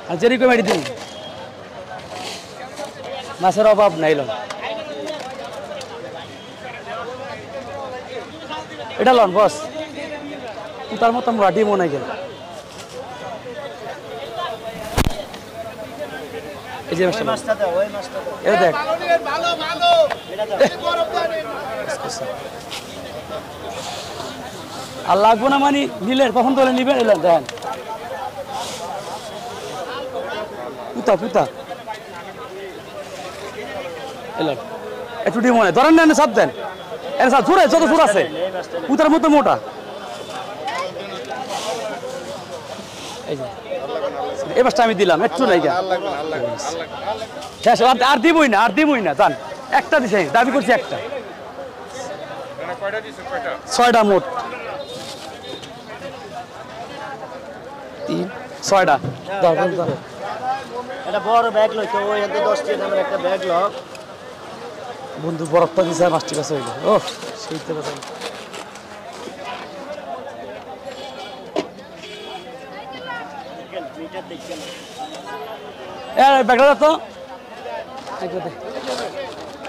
আর যেরকম এটি দিন মাছের অভাব নাই লন এটা লন বস তার মতো আমরা ডিমও নাই গেল এই যে এটা দেখ আর লাগবো না মানে নিলে কখন তোলে নিবেন এলেন দেখেন পুতা পুতা এলেন একটু ডিম মনে ধরেন না সব দেন এর সব ছুড়ে যত ছুড় আছে পুতার মতো মোটা এই যে এবারটা আমি দিলাম একটু নাই শেষ আর দিবই না জান একটা দিছে দাবি করছি একটা 6টা মোট 6টা এটা বড় ব্যাগ লইছে ওই এতে 10 টাকা দামের একটা ব্যাগ লক বন্ধু বরফটা দিছে 5 টাকা হইলো ও সেইতে কথা মিটার দেখছেন এ ব্যাগটা তো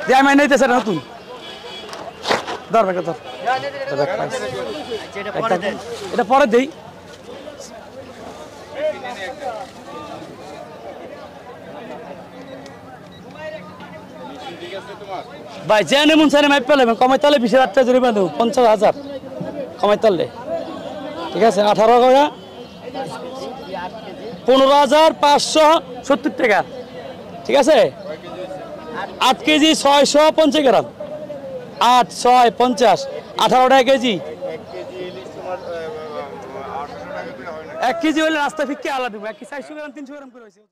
দে আমি নাইতেছে নতুন ধর ব্যাগটা ধর এটা পরে দেই ভাই জেনে মন সারে মাইপ পেলে কমাই তালে 20,000 টাকা জরিমানা দেব 50,000 কমাই তালে ঠিক আছে 18 টাকা 15,570 টাকা ঠিক আছে 8 কেজি 650 গ্রাম 8 6 50 18 টাকা কেজি 1 কেজি হলে রাস্তা ফিক্কে আলাদা 1 কেজি 400 গ্রাম 300 গ্রাম করে হয়েছে